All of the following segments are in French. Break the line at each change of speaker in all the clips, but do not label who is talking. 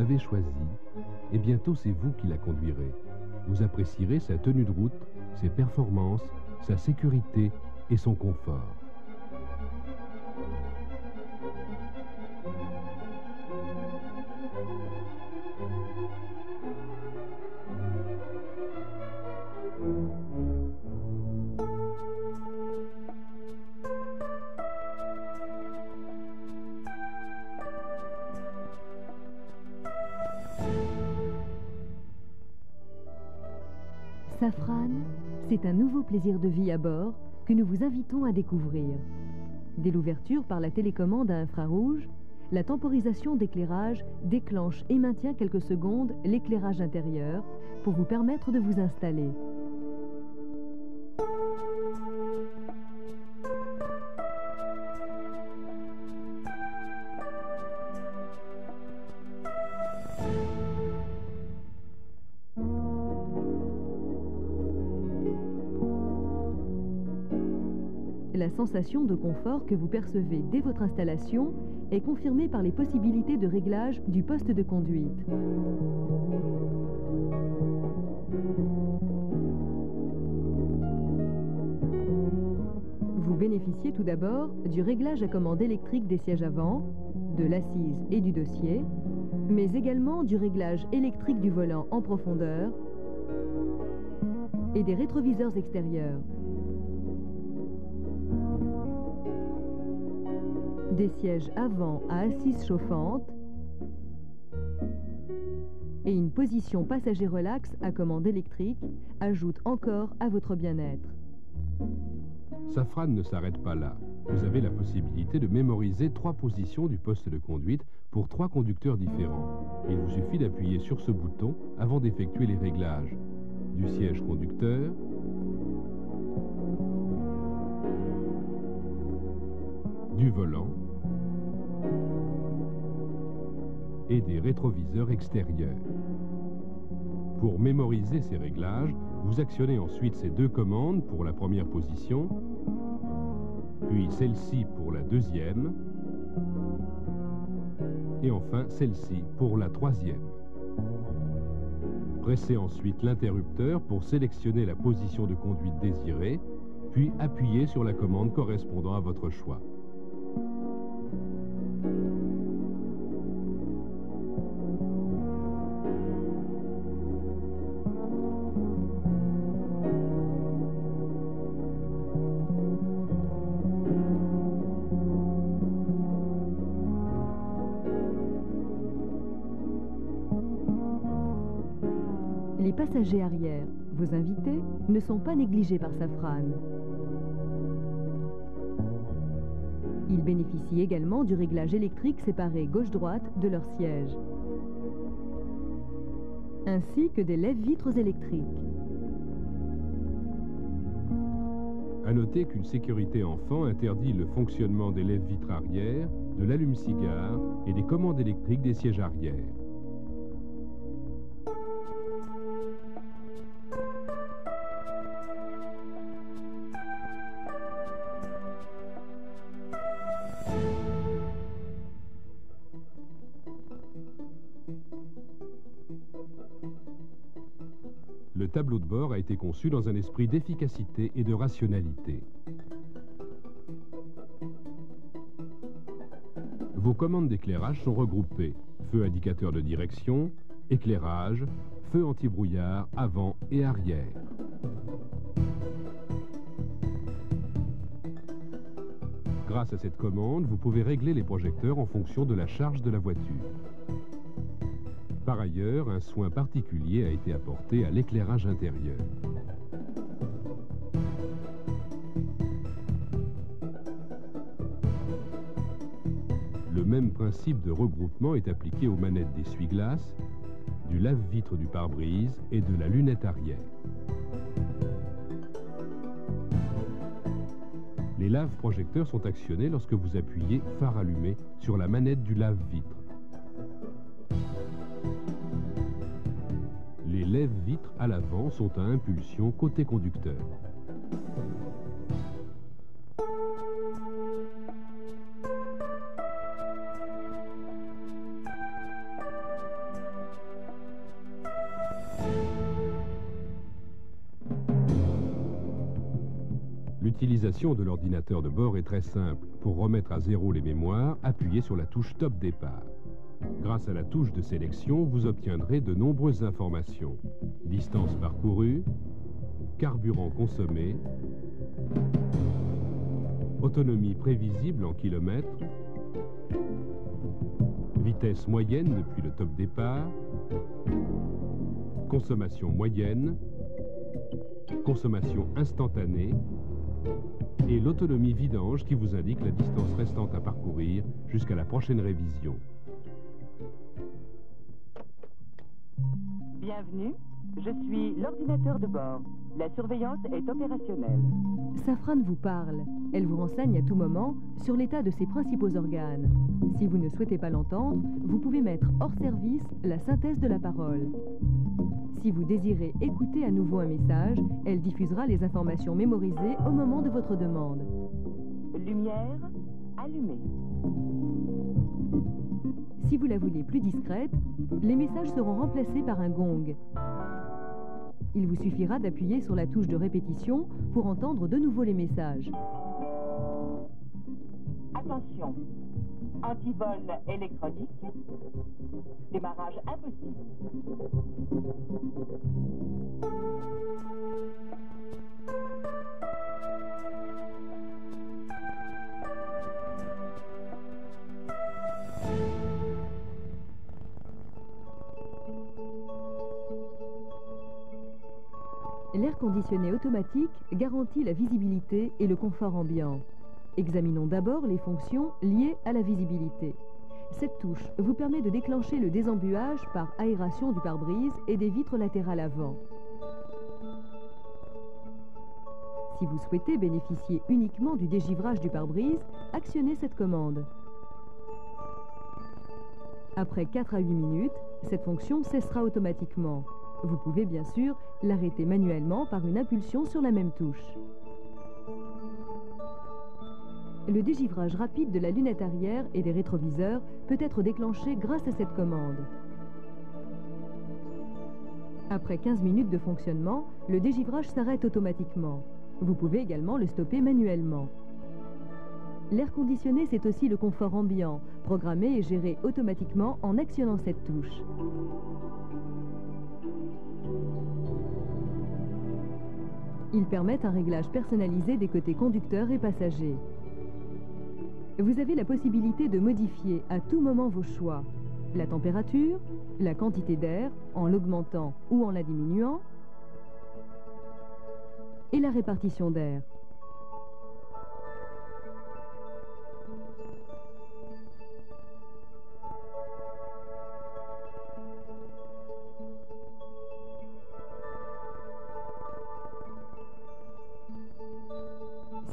l'avez choisie, et bientôt c'est vous qui la conduirez. Vous apprécierez sa tenue de route, ses performances, sa sécurité et son confort.
Safran, c'est un nouveau plaisir de vie à bord que nous vous invitons à découvrir. Dès l'ouverture par la télécommande à infrarouge, la temporisation d'éclairage déclenche et maintient quelques secondes l'éclairage intérieur pour vous permettre de vous installer. La sensation de confort que vous percevez dès votre installation est confirmée par les possibilités de réglage du poste de conduite. Vous bénéficiez tout d'abord du réglage à commande électrique des sièges avant, de l'assise et du dossier, mais également du réglage électrique du volant en profondeur et des rétroviseurs extérieurs. Des sièges avant à assises chauffantes et une position passager relax à commande électrique ajoutent encore à votre bien-être.
Safran ne s'arrête pas là. Vous avez la possibilité de mémoriser 3 positions du poste de conduite pour 3 conducteurs différents. Il vous suffit d'appuyer sur ce bouton avant d'effectuer les réglages du siège conducteur, du volant et des rétroviseurs extérieurs. Pour mémoriser ces réglages, vous actionnez ensuite ces 2 commandes pour la première position, puis celle-ci pour la deuxième, et enfin celle-ci pour la troisième. Pressez ensuite l'interrupteur pour sélectionner la position de conduite désirée, puis appuyez sur la commande correspondant à votre choix.
Les passagers arrière, vos invités, ne sont pas négligés par Safran. Ils bénéficient également du réglage électrique séparé gauche-droite de leur siège, ainsi que des lève-vitres électriques.
À noter qu'une sécurité enfant interdit le fonctionnement des lève-vitres arrière, de l'allume-cigare et des commandes électriques des sièges arrière. Le tableau de bord a été conçu dans un esprit d'efficacité et de rationalité. Vos commandes d'éclairage sont regroupées. Feu indicateur de direction, éclairage, feu anti-brouillard avant et arrière. Grâce à cette commande, vous pouvez régler les projecteurs en fonction de la charge de la voiture. Par ailleurs, un soin particulier a été apporté à l'éclairage intérieur. Le même principe de regroupement est appliqué aux manettes d'essuie-glace, du lave-vitre du pare-brise et de la lunette arrière. Les lave-projecteurs sont actionnés lorsque vous appuyez phare allumé sur la manette du lave-vitre. Les lève-vitres à l'avant sont à impulsion côté conducteur. L'utilisation de l'ordinateur de bord est très simple. Pour remettre à zéro les mémoires, appuyez sur la touche Top Départ. Grâce à la touche de sélection, vous obtiendrez de nombreuses informations. Distance parcourue, carburant consommé, autonomie prévisible en kilomètres, vitesse moyenne depuis le top départ, consommation moyenne, consommation instantanée et l'autonomie vidange qui vous indique la distance restante à parcourir jusqu'à la prochaine révision.
Bienvenue, je suis l'ordinateur de bord. La surveillance est opérationnelle.
Safran vous parle. Elle vous renseigne à tout moment sur l'état de ses principaux organes. Si vous ne souhaitez pas l'entendre, vous pouvez mettre hors service la synthèse de la parole. Si vous désirez écouter à nouveau un message, elle diffusera les informations mémorisées au moment de votre demande.
Lumière allumée.
Si vous la voulez plus discrète, les messages seront remplacés par un gong. Il vous suffira d'appuyer sur la touche de répétition pour entendre de nouveau les messages.
Attention, antivol électronique, démarrage impossible.
L'air conditionné automatique garantit la visibilité et le confort ambiant. Examinons d'abord les fonctions liées à la visibilité. Cette touche vous permet de déclencher le désembuage par aération du pare-brise et des vitres latérales avant. Si vous souhaitez bénéficier uniquement du dégivrage du pare-brise, actionnez cette commande. Après 4 à 8 minutes, cette fonction cessera automatiquement. Vous pouvez bien sûr l'arrêter manuellement par une impulsion sur la même touche. Le dégivrage rapide de la lunette arrière et des rétroviseurs peut être déclenché grâce à cette commande. Après 15 minutes de fonctionnement, le dégivrage s'arrête automatiquement. Vous pouvez également le stopper manuellement. L'air conditionné, c'est aussi le confort ambiant, programmé et géré automatiquement en actionnant cette touche. Ils permettent un réglage personnalisé des côtés conducteurs et passagers. Vous avez la possibilité de modifier à tout moment vos choix. La température, la quantité d'air en l'augmentant ou en la diminuant, et la répartition d'air.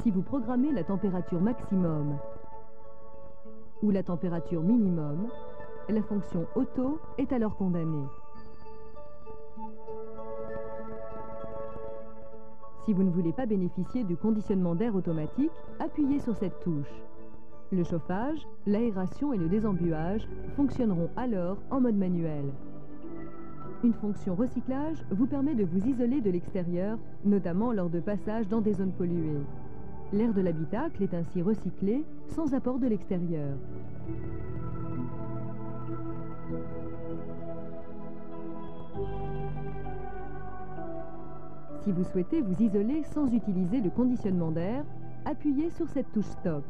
Si vous programmez la température maximum ou la température minimum, la fonction auto est alors condamnée. Si vous ne voulez pas bénéficier du conditionnement d'air automatique, appuyez sur cette touche. Le chauffage, l'aération et le désembuage fonctionneront alors en mode manuel. Une fonction recyclage vous permet de vous isoler de l'extérieur, notamment lors de passages dans des zones polluées. L'air de l'habitacle est ainsi recyclé sans apport de l'extérieur. Si vous souhaitez vous isoler sans utiliser le conditionnement d'air, appuyez sur cette touche Stop.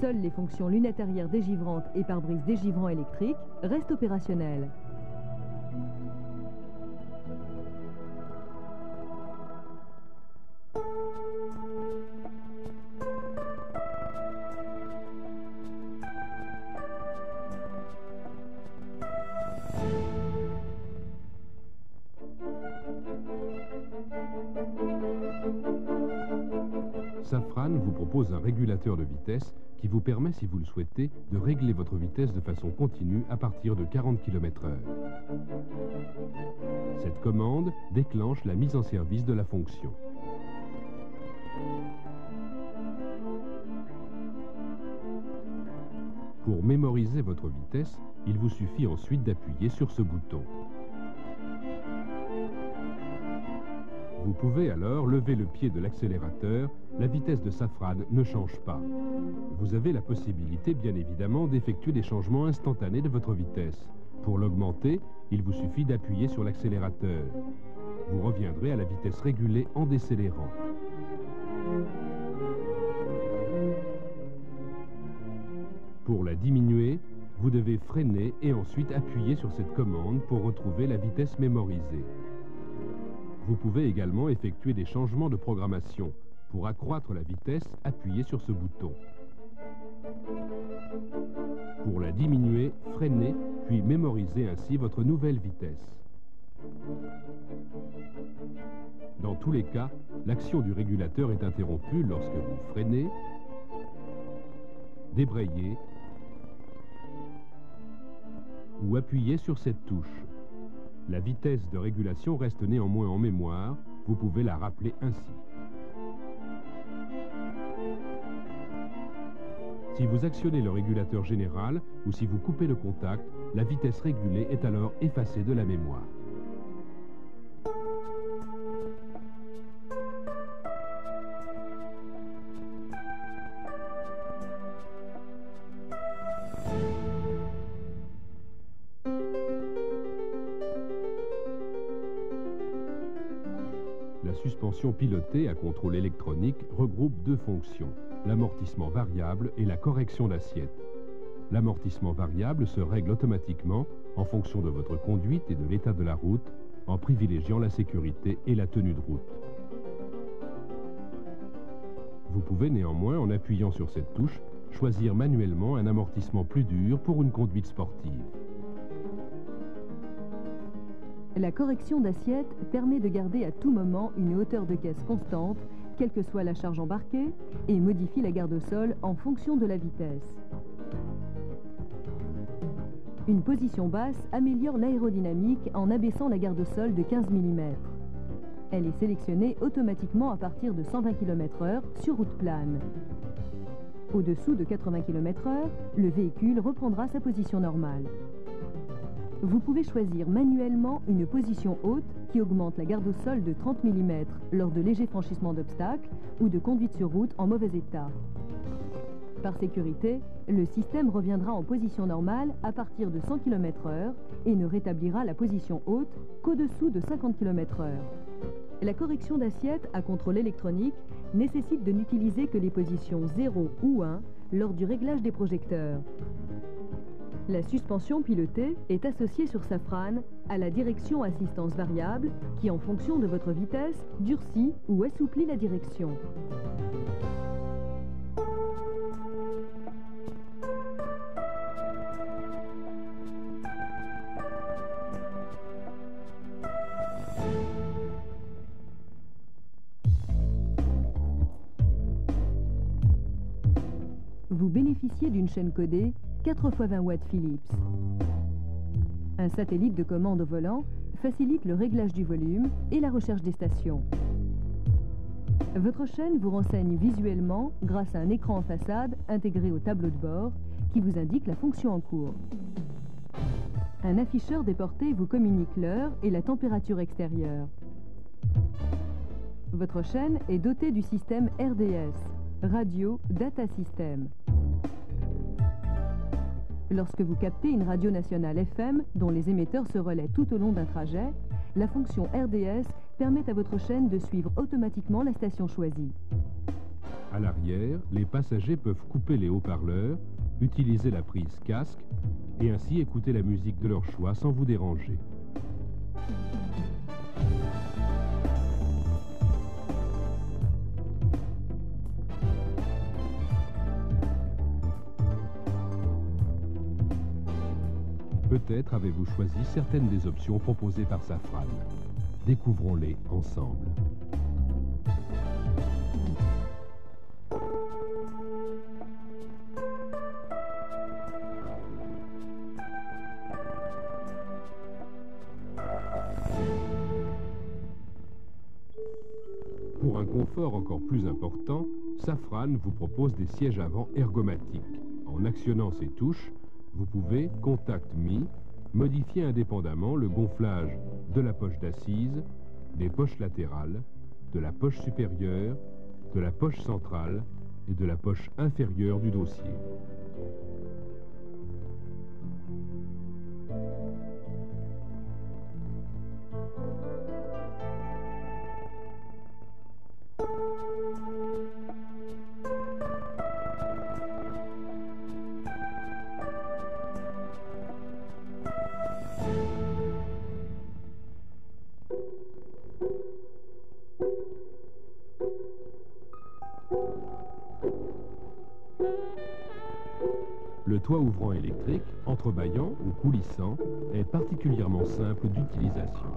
Seules les fonctions lunettes arrière dégivrantes et pare-brise dégivrant électrique restent opérationnelles.
Safran vous propose un régulateur de vitesse qui vous permet, si vous le souhaitez, de régler votre vitesse de façon continue à partir de 40 km/h. Cette commande déclenche la mise en service de la fonction. Pour mémoriser votre vitesse, il vous suffit ensuite d'appuyer sur ce bouton. Vous pouvez alors lever le pied de l'accélérateur, la vitesse de Safran ne change pas. Vous avez la possibilité, bien évidemment, d'effectuer des changements instantanés de votre vitesse. Pour l'augmenter, il vous suffit d'appuyer sur l'accélérateur. Vous reviendrez à la vitesse régulée en décélérant. Pour la diminuer, vous devez freiner et ensuite appuyer sur cette commande pour retrouver la vitesse mémorisée. Vous pouvez également effectuer des changements de programmation. Pour accroître la vitesse, appuyez sur ce bouton. Pour la diminuer, freinez, puis mémorisez ainsi votre nouvelle vitesse. Dans tous les cas, l'action du régulateur est interrompue lorsque vous freinez, débrayez ou appuyez sur cette touche. La vitesse de régulation reste néanmoins en mémoire, vous pouvez la rappeler ainsi. Si vous actionnez le régulateur général ou si vous coupez le contact, la vitesse régulée est alors effacée de la mémoire. La suspension pilotée à contrôle électronique regroupe deux fonctions, l'amortissement variable et la correction d'assiette. L'amortissement variable se règle automatiquement en fonction de votre conduite et de l'état de la route, en privilégiant la sécurité et la tenue de route. Vous pouvez néanmoins, en appuyant sur cette touche, choisir manuellement un amortissement plus dur pour une conduite sportive.
La correction d'assiette permet de garder à tout moment une hauteur de caisse constante, quelle que soit la charge embarquée, et modifie la garde au sol en fonction de la vitesse. Une position basse améliore l'aérodynamique en abaissant la garde au sol de 15 mm. Elle est sélectionnée automatiquement à partir de 120 km/h sur route plane. Au-dessous de 80 km/h, le véhicule reprendra sa position normale. Vous pouvez choisir manuellement une position haute qui augmente la garde au sol de 30 mm lors de légers franchissements d'obstacles ou de conduite sur route en mauvais état. Par sécurité, le système reviendra en position normale à partir de 100 km/h et ne rétablira la position haute qu'au-dessous de 50 km/h. La correction d'assiette à contrôle électronique nécessite de n'utiliser que les positions 0 ou 1 lors du réglage des projecteurs. La suspension pilotée est associée sur Safran à la direction assistance variable qui, en fonction de votre vitesse, durcit ou assouplit la direction. Vous bénéficiez d'une chaîne codée 4 x 20 watts Philips. Un satellite de commande au volant facilite le réglage du volume et la recherche des stations. Votre chaîne vous renseigne visuellement grâce à un écran en façade intégré au tableau de bord qui vous indique la fonction en cours. Un afficheur déporté vous communique l'heure et la température extérieure. Votre chaîne est dotée du système RDS, Radio Data System. Lorsque vous captez une radio nationale FM dont les émetteurs se relaient tout au long d'un trajet, la fonction RDS permet à votre chaîne de suivre automatiquement la station choisie.
À l'arrière, les passagers peuvent couper les haut-parleurs, utiliser la prise casque et ainsi écouter la musique de leur choix sans vous déranger. Peut-être avez-vous choisi certaines des options proposées par Safran. Découvrons-les ensemble. Pour un confort encore plus important, Safran vous propose des sièges avant ergomatiques. En actionnant ces touches, vous pouvez, Contact Me, modifier indépendamment le gonflage de la poche d'assise, des poches latérales de la poche supérieure, de la poche centrale et de la poche inférieure du dossier. Le toit ouvrant électrique, entrebâillant ou coulissant, est particulièrement simple d'utilisation.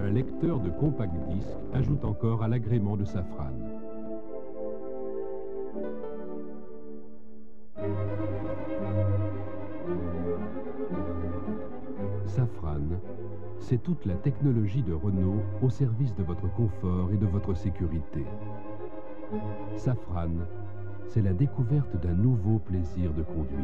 Un lecteur de compact disque ajoute encore à l'agrément de Safran. Safran, c'est toute la technologie de Renault au service de votre confort et de votre sécurité. Safran, c'est la découverte d'un nouveau plaisir de conduite.